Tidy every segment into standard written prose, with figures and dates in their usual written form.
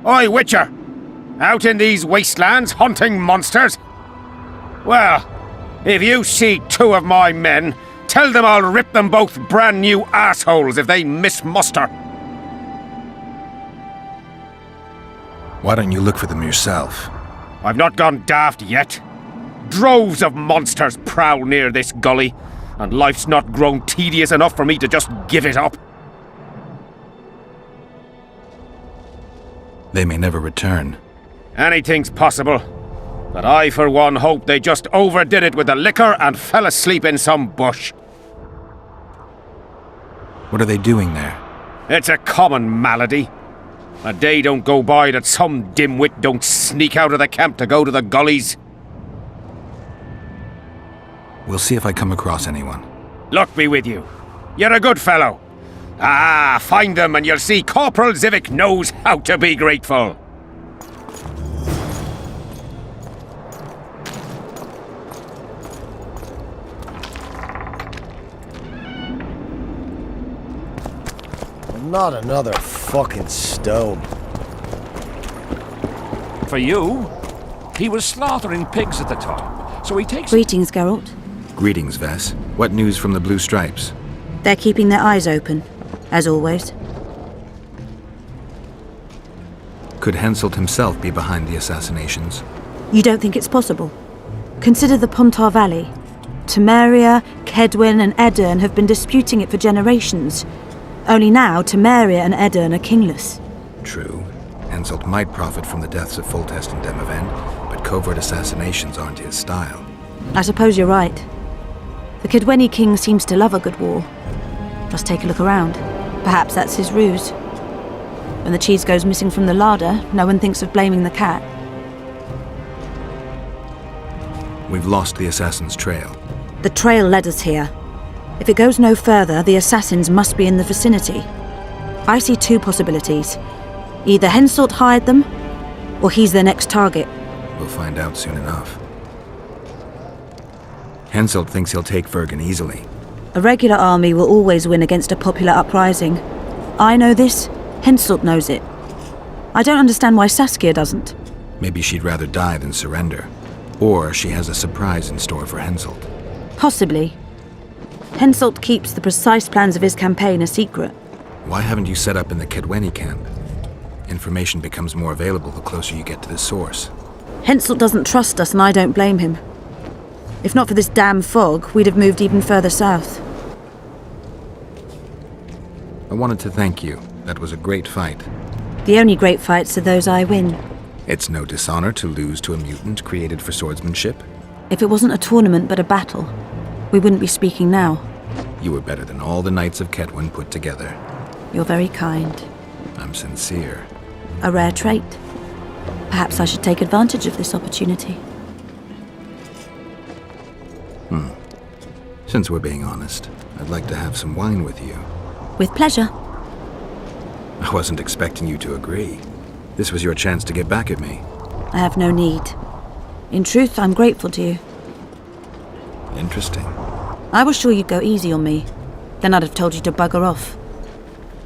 Oi, Witcher! Out in these wastelands hunting monsters? Well, if you see two of my men, tell them I'll rip them both brand new assholes if they miss muster. Why don't you look for them yourself? I've not gone daft yet. Droves of monsters prowl near this gully, and life's not grown tedious enough for me to just give it up. They may never return. Anything's possible. But I, for one, hope they just overdid it with the liquor and fell asleep in some bush. What are they doing there? It's a common malady. A day don't go by that some dimwit don't sneak out of the camp to go to the gullies. We'll see if I come across anyone. Luck be with you. You're a good fellow. Ah, find them and you'll see Corporal Zivik knows how to be grateful. Not another fucking stone. For you, he was slaughtering pigs at the top, so he takes... Greetings, Geralt. Greetings, Vess. What news from the Blue Stripes? They're keeping their eyes open, as always. Could Henselt himself be behind the assassinations? You don't think it's possible? Consider the Pontar Valley. Temeria, Kedwin and Edirn have been disputing it for generations. Only now, Temeria and Edirn are kingless. True. Henselt might profit from the deaths of Foltest and Demavend, but covert assassinations aren't his style. I suppose you're right. The Kedweni king seems to love a good war. Just take a look around. Perhaps that's his ruse. When the cheese goes missing from the larder, no one thinks of blaming the cat. We've lost the assassin's trail. The trail led us here. If it goes no further, the assassins must be in the vicinity. I see two possibilities. Either Henselt hired them, or he's their next target. We'll find out soon enough. Henselt thinks he'll take Vergen easily. A regular army will always win against a popular uprising. I know this, Henselt knows it. I don't understand why Saskia doesn't. Maybe she'd rather die than surrender. Or she has a surprise in store for Henselt. Possibly. Henselt keeps the precise plans of his campaign a secret. Why haven't you set up in the Kedweni camp? Information becomes more available the closer you get to the source. Henselt doesn't trust us and I don't blame him. If not for this damn fog, we'd have moved even further south. I wanted to thank you. That was a great fight. The only great fights are those I win. It's no dishonor to lose to a mutant created for swordsmanship. If it wasn't a tournament but a battle, we wouldn't be speaking now. You were better than all the Knights of Kedwen put together. You're very kind. I'm sincere. A rare trait. Perhaps I should take advantage of this opportunity. Since we're being honest, I'd like to have some wine with you. With pleasure. I wasn't expecting you to agree. This was your chance to get back at me. I have no need. In truth, I'm grateful to you. Interesting. I was sure you'd go easy on me. Then I'd have told you to bugger off.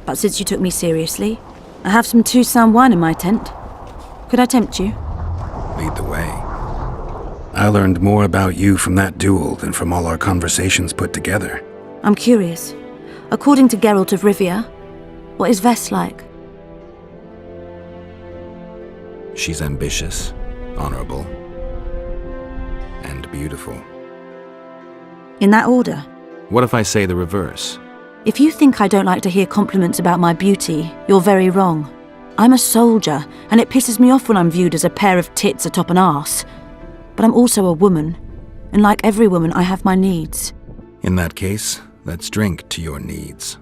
But since you took me seriously, I have some Toussaint wine in my tent. Could I tempt you? Lead the way. I learned more about you from that duel than from all our conversations put together. I'm curious. According to Geralt of Rivia, what is Vess like? She's ambitious, honorable, and beautiful. In that order? What if I say the reverse? If you think I don't like to hear compliments about my beauty, you're very wrong. I'm a soldier, and it pisses me off when I'm viewed as a pair of tits atop an arse. But I'm also a woman, and like every woman, I have my needs. In that case, let's drink to your needs.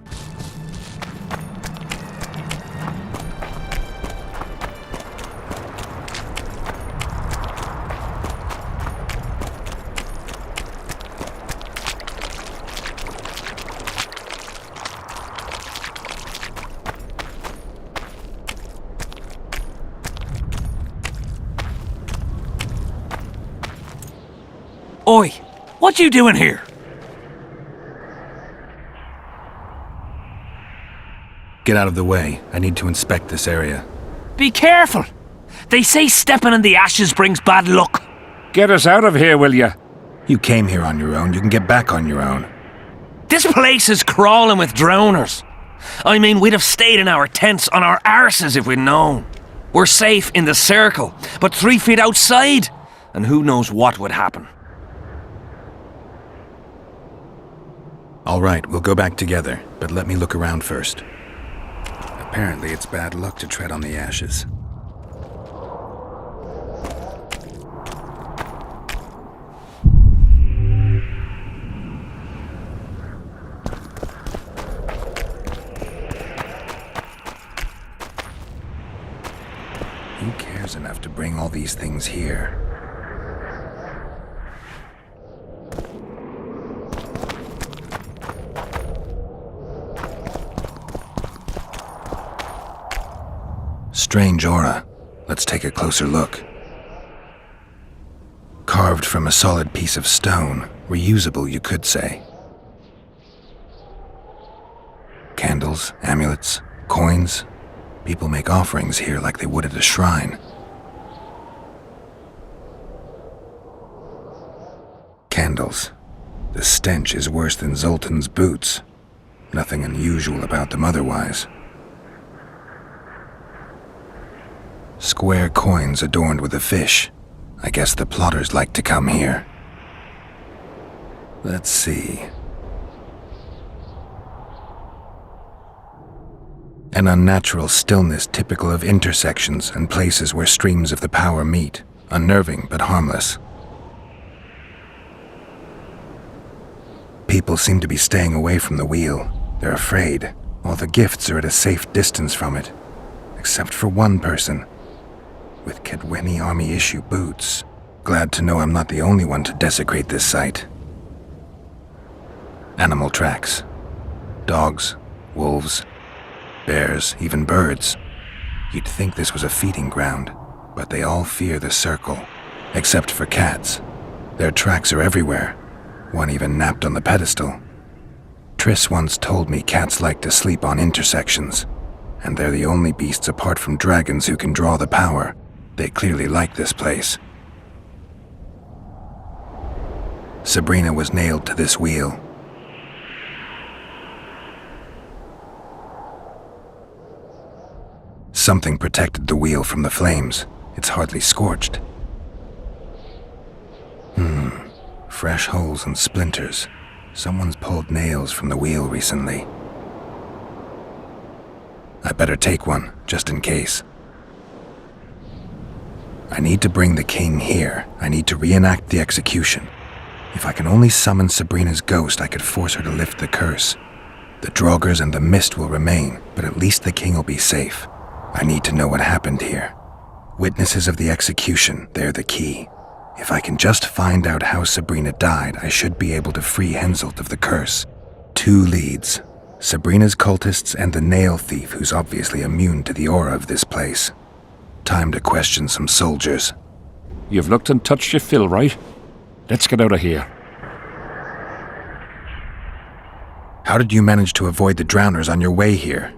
Oi! What you doing here? Get out of the way. I need to inspect this area. Be careful. They say stepping in the ashes brings bad luck. Get us out of here, will you? You came here on your own, you can get back on your own. This place is crawling with drowners. I mean, we'd have stayed in our tents on our arses if we'd known. We're safe in the circle, but 3 feet outside, and who knows what would happen. All right, we'll go back together, but let me look around first. Apparently, it's bad luck to tread on the ashes. Who cares enough to bring all these things here? Strange aura. Let's take a closer look. Carved from a solid piece of stone. Reusable, you could say. Candles, amulets, coins. People make offerings here like they would at a shrine. Candles. The stench is worse than Zoltan's boots. Nothing unusual about them otherwise. Square coins adorned with a fish. I guess the plotters like to come here. Let's see. An unnatural stillness typical of intersections and places where streams of the power meet. Unnerving but harmless. People seem to be staying away from the wheel. They're afraid. All the gifts are at a safe distance from it. Except for one person. With Kaedweni Army-issue boots. Glad to know I'm not the only one to desecrate this site. Animal tracks. Dogs, wolves, bears, even birds. You'd think this was a feeding ground, but they all fear the circle. Except for cats. Their tracks are everywhere. One even napped on the pedestal. Triss once told me cats like to sleep on intersections, and they're the only beasts apart from dragons who can draw the power. They clearly like this place. Sabrina was nailed to this wheel. Something protected the wheel from the flames. It's hardly scorched. Fresh holes and splinters. Someone's pulled nails from the wheel recently. I better take one, just in case. I need to bring the king here. I need to reenact the execution. If I can only summon Sabrina's ghost, I could force her to lift the curse. The Draugrs and the mist will remain, but at least the king will be safe. I need to know what happened here. Witnesses of the execution, they're the key. If I can just find out how Sabrina died, I should be able to free Henselt of the curse. 2 leads. Sabrina's cultists and the nail thief who's obviously immune to the aura of this place. Time to question some soldiers. You've looked and touched your fill, right? Let's get out of here. How did you manage to avoid the drowners on your way here?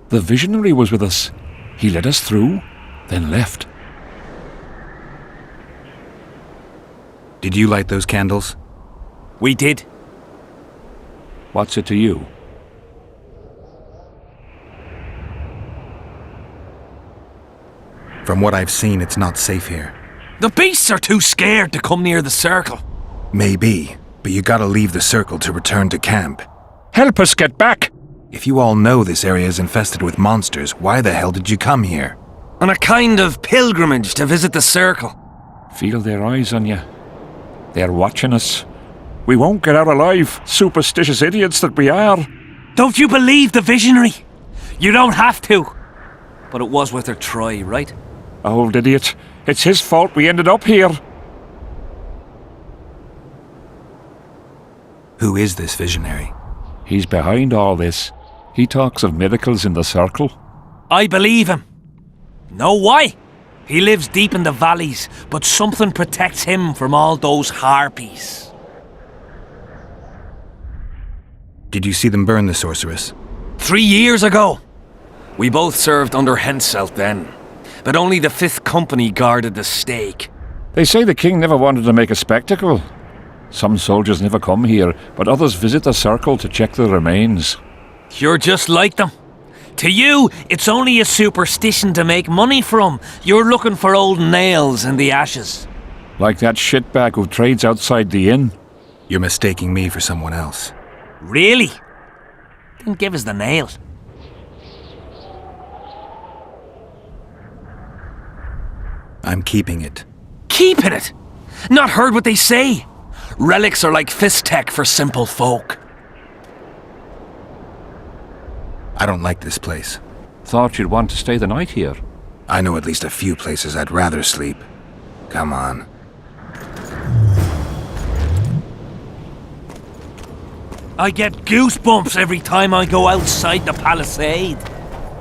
The visionary was with us. He led us through, then left. Did you light those candles? We did. What's it to you? From what I've seen, it's not safe here. The beasts are too scared to come near the circle. Maybe, but you gotta leave the circle to return to camp. Help us get back! If you all know this area is infested with monsters, why the hell did you come here? On a kind of pilgrimage to visit the circle. Feel their eyes on you. They're watching us. We won't get out alive, superstitious idiots that we are. Don't you believe the visionary? You don't have to. But it was worth a try, right? Old idiot. It's his fault we ended up here. Who is this visionary? He's behind all this. He talks of miracles in the circle. I believe him. Know why? He lives deep in the valleys, but something protects him from all those harpies. Did you see them burn the sorceress? 3 years ago. We both served under Henselt then. but only the 5th Company guarded the stake. They say the king never wanted to make a spectacle. Some soldiers never come here, but others visit the circle to check the remains. You're just like them. To you, it's only a superstition to make money from. You're looking for old nails in the ashes. Like that shitbag who trades outside the inn. You're mistaking me for someone else. Really? Then give us the nails. I'm keeping it. Keeping it? Not heard what they say. Relics are like fist tech for simple folk. I don't like this place. Thought you'd want to stay the night here. I know at least a few places I'd rather sleep. Come on. I get goosebumps every time I go outside the palisade.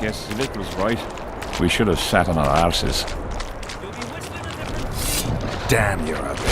Guess Little's right. We should have sat on our arses. Damn, you're ugly.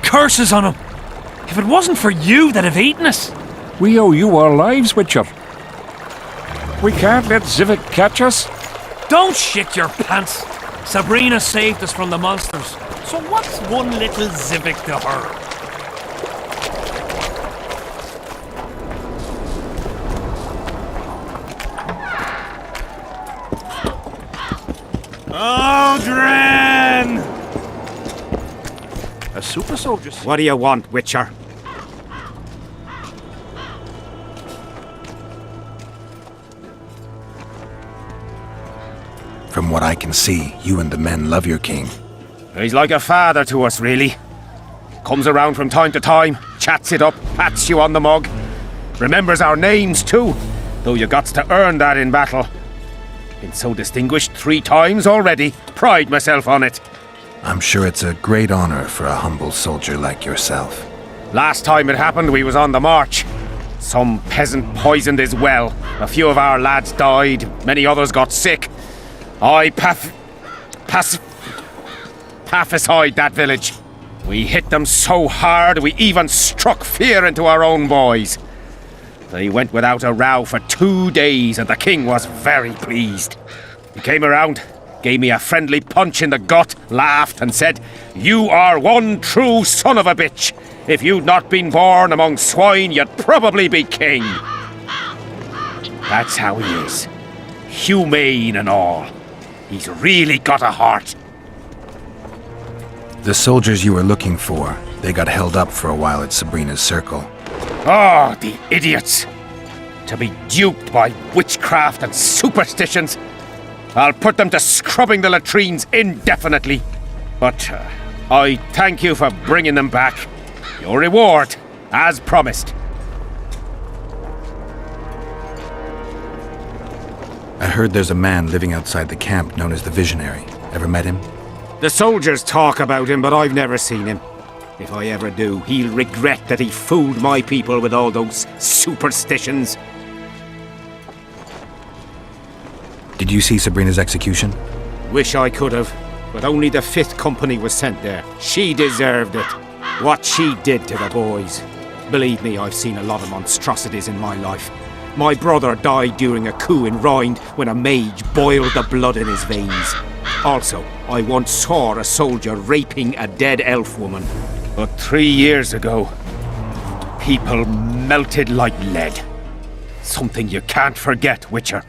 Curses on him! If it wasn't for you, they'd have eaten us. We owe you our lives, Witcher. We can't let Zivik catch us. Don't shit your pants. Sabrina saved us from the monsters. So what's one little Zivik to her? Odrin! A super soldier. What do you want, Witcher? From what I can see, you and the men love your king. He's like a father to us, really. Comes around from time to time, chats it up, pats you on the mug. Remembers our names, too, though you gots to earn that in battle. Been so distinguished 3 times already. Pride myself on it. I'm sure it's a great honor for a humble soldier like yourself. Last time it happened, we was on the march. Some peasant poisoned his well. A few of our lads died. Many others got sick. I pacified that village. We hit them so hard, we even struck fear into our own boys. They went without a row for 2 days, and the king was very pleased. He came around, gave me a friendly punch in the gut, laughed and said, "You are one true son of a bitch. If you'd not been born among swine, you'd probably be king." That's how he is. Humane and all. He's really got a heart. The soldiers you were looking for, they got held up for a while at Sabrina's circle. Oh, the idiots! To be duped by witchcraft and superstitions. I'll put them to scrubbing the latrines indefinitely. But I thank you for bringing them back. Your reward, as promised. I heard there's a man living outside the camp known as the Visionary. Ever met him? The soldiers talk about him, but I've never seen him. If I ever do, he'll regret that he fooled my people with all those superstitions. Did you see Sabrina's execution? Wish I could have, but only the 5th Company was sent there. She deserved it. What she did to the boys. Believe me, I've seen a lot of monstrosities in my life. My brother died during a coup in Rind when a mage boiled the blood in his veins. Also, I once saw a soldier raping a dead elf woman. But 3 years ago, people melted like lead. Something you can't forget, Witcher.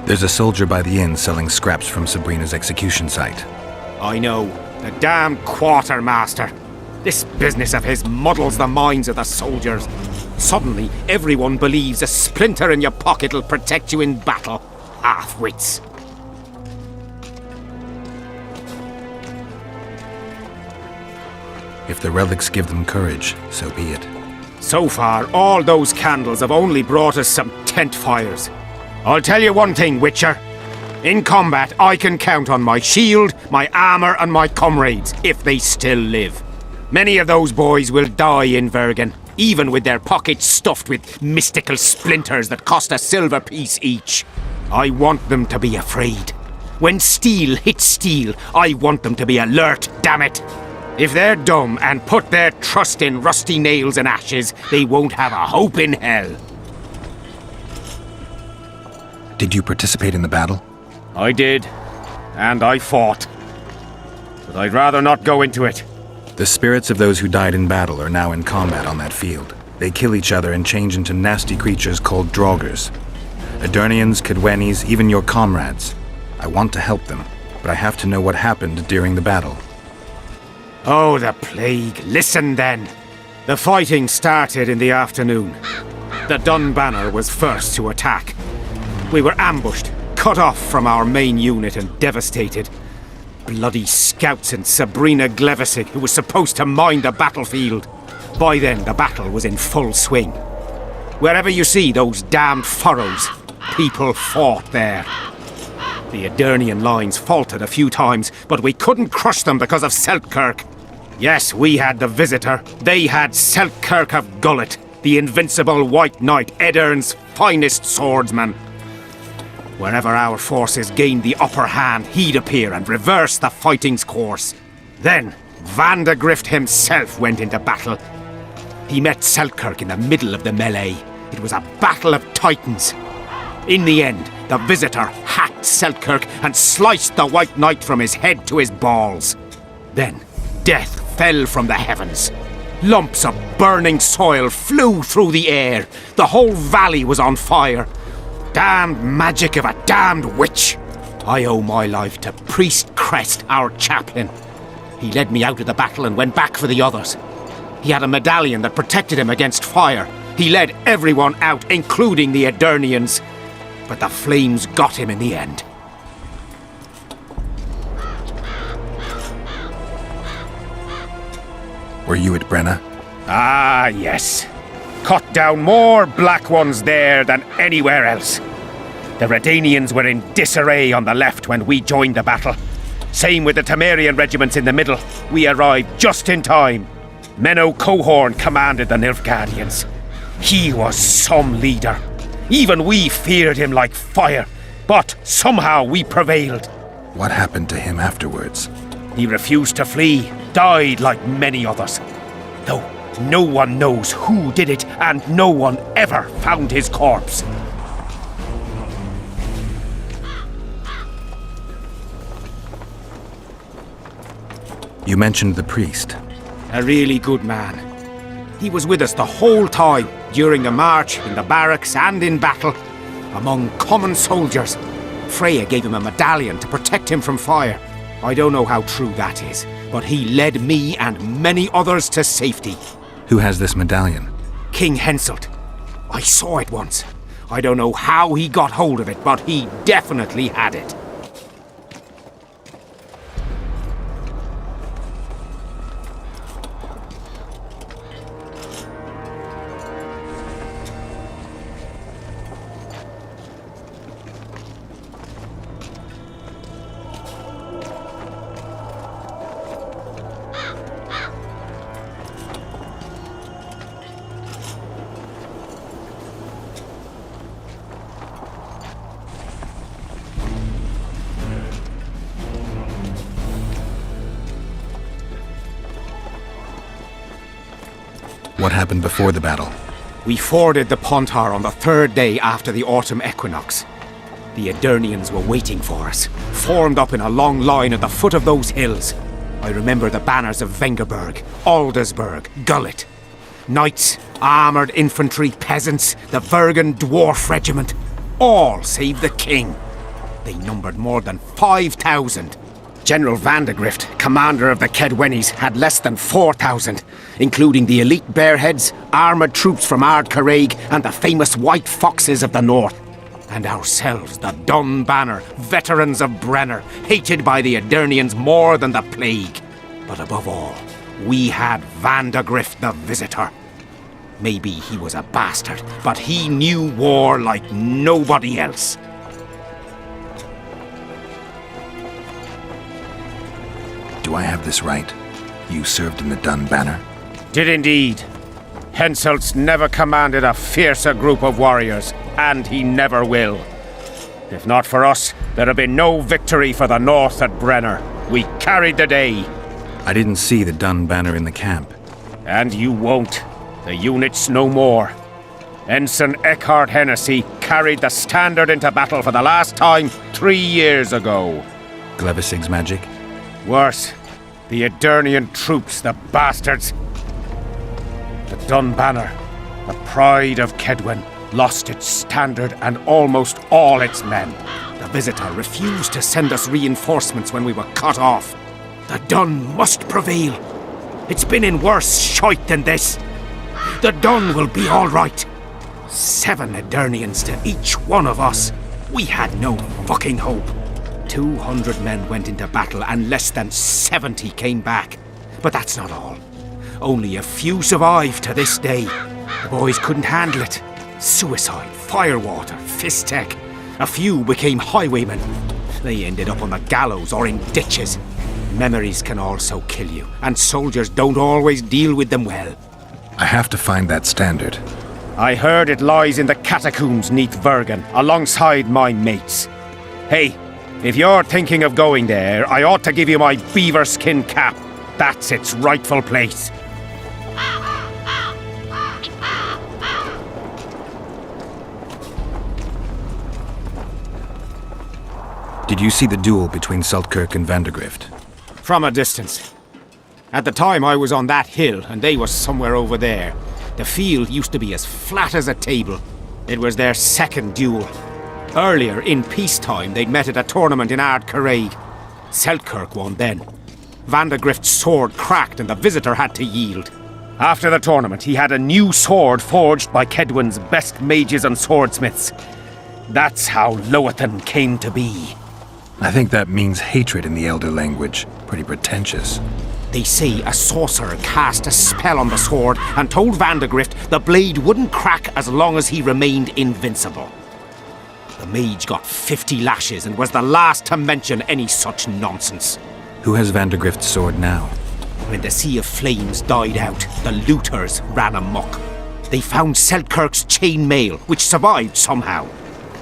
There's a soldier by the inn selling scraps from Sabrina's execution site. I know, the damn quartermaster. This business of his muddles the minds of the soldiers. Suddenly, everyone believes a splinter in your pocket'll protect you in battle. Half-wits. If the relics give them courage, so be it. So far, all those candles have only brought us some tent fires. I'll tell you one thing, Witcher. In combat, I can count on my shield, my armor, and my comrades, if they still live. Many of those boys will die in Vergen, even with their pockets stuffed with mystical splinters that cost a silver piece each. I want them to be afraid. When steel hits steel, I want them to be alert, damn it! If they're dumb and put their trust in rusty nails and ashes, they won't have a hope in hell. Did you participate in the battle? I did, and I fought. But I'd rather not go into it. The spirits of those who died in battle are now in combat on that field. They kill each other and change into nasty creatures called Draugrs. Eternians, Kedwenis, even your comrades. I want to help them, but I have to know what happened during the battle. Oh, the plague. Listen then. The fighting started in the afternoon. The Dun Banner was first to attack. We were ambushed, cut off from our main unit and devastated. Bloody scouts and Sabrina Glevissig, who was supposed to mine the battlefield. By then, the battle was in full swing. Wherever you see those damned furrows, people fought there. The Edirnian lines faltered a few times, but we couldn't crush them because of Seltkirk. Yes, we had the Visitor. They had Seltkirk of Gullet, the invincible White Knight, Edern's finest swordsman. Wherever our forces gained the upper hand, he'd appear and reverse the fighting's course. Then, Vandegrift himself went into battle. He met Seltkirk in the middle of the melee. It was a battle of titans. In the end, the Visitor hacked Seltkirk and sliced the White Knight from his head to his balls. Then, death fell from the heavens. Lumps of burning soil flew through the air. The whole valley was on fire. Damned magic of a damned witch! I owe my life to Priest Crest, our chaplain. He led me out of the battle and went back for the others. He had a medallion that protected him against fire. He led everyone out, including the Edirnians. But the flames got him in the end. Were you at Brenna? Ah, yes. Cut down more Black Ones there than anywhere else. The Redanians were in disarray on the left when we joined the battle. Same with the Temerian regiments in the middle. We arrived just in time. Menno Cohorn commanded the Nilfgaardians. He was some leader. Even we feared him like fire. But somehow we prevailed. What happened to him afterwards? He refused to flee, died like many others. Though no one knows who did it, and no one ever found his corpse. You mentioned the priest. A really good man. He was with us the whole time, during the march, in the barracks, and in battle. Among common soldiers. Freya gave him a medallion to protect him from fire. I don't know how true that is, but he led me and many others to safety. Who has this medallion? King Henselt. I saw it once. I don't know how he got hold of it, but he definitely had it. What happened before the battle? We forded the Pontar on the third day after the autumn equinox. The Edirnians were waiting for us, formed up in a long line at the foot of those hills. I remember the banners of Vengerberg, Aldersburg, Gullet. Knights, armoured infantry, peasants, the Vergen Dwarf Regiment. All save the king. They numbered more than 5,000. General Vandegrift, commander of the Kedwenis, had less than 4,000, including the elite Bearheads, armoured troops from Ard Caraig, and the famous White Foxes of the north. And ourselves, the Dun Banner, veterans of Brenner, hated by the Edirnians more than the plague. But above all, we had Vandegrift the Visitor. Maybe he was a bastard, but he knew war like nobody else. Do I have this right? You served in the Dun Banner? Did indeed. Henselt's never commanded a fiercer group of warriors, and he never will. If not for us, there'd have been no victory for the North at Brenner. We carried the day. I didn't see the Dun Banner in the camp. And you won't. The unit's no more. Ensign Eckhart Hennessy carried the standard into battle for the last time 3 years ago. Glevisig's magic? Worse, the Edirnian troops, the bastards. The Dun Banner, the pride of Kedwen, lost its standard and almost all its men. The Visitor refused to send us reinforcements when we were cut off. The Dun must prevail. It's been in worse shite than this. The Dun will be all right. 7 Edirnians to each one of us. We had no fucking hope. 200 men went into battle and less than 70 came back. But that's not all. Only a few survived to this day. The boys couldn't handle it. Suicide, firewater, fistek. A few became highwaymen. They ended up on the gallows or in ditches. Memories can also kill you, and soldiers don't always deal with them well. I have to find that standard. I heard it lies in the catacombs neath Bergen, alongside my mates. Hey, if you're thinking of going there, I ought to give you my beaver skin cap. That's its rightful place. Did you see the duel between Seltkirk and Vandegrift? From a distance. At the time I was on that hill, and they were somewhere over there. The field used to be as flat as a table. It was their second duel. Earlier, in peacetime, they'd met at a tournament in Ard Caraig. Seltkirk won then. Vandegrift's sword cracked and the Visitor had to yield. After the tournament, he had a new sword forged by Kedwen's best mages and swordsmiths. That's how Loathan came to be. I think that means hatred in the Elder language. Pretty pretentious. They say a sorcerer cast a spell on the sword and told Vandegrift the blade wouldn't crack as long as he remained invincible. The mage got 50 lashes and was the last to mention any such nonsense. Who has Vandegrift's sword now? When the Sea of Flames died out, the looters ran amok. They found Seltkirk's chainmail, which survived somehow.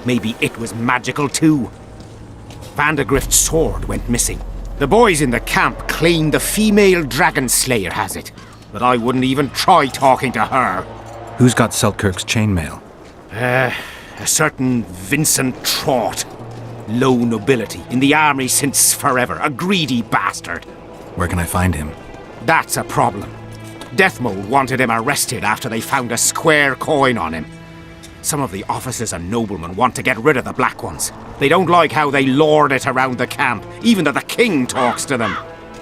Maybe it was magical too. Vandegrift's sword went missing. The boys in the camp claim the female dragon slayer has it, but I wouldn't even try talking to her. Who's got Seltkirk's chainmail? A certain Vincent Trott. Low nobility, in the army since forever, a greedy bastard. Where can I find him? That's a problem. Deathmold wanted him arrested after they found a square coin on him. Some of the officers and noblemen want to get rid of the Black Ones. They don't like how they lord it around the camp, even that the king talks to them.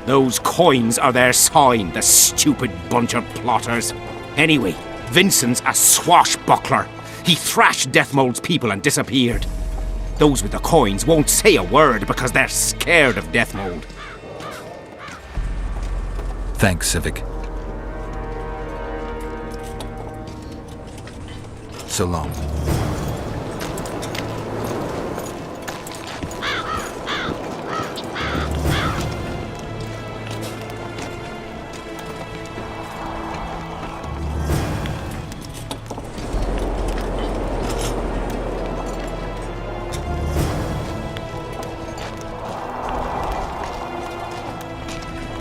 Those coins are their sign, the stupid bunch of plotters. Anyway, Vincent's a swashbuckler. He thrashed Deathmold's people and disappeared. Those with the coins won't say a word because they're scared of Deathmold. Thanks, Civic. So long.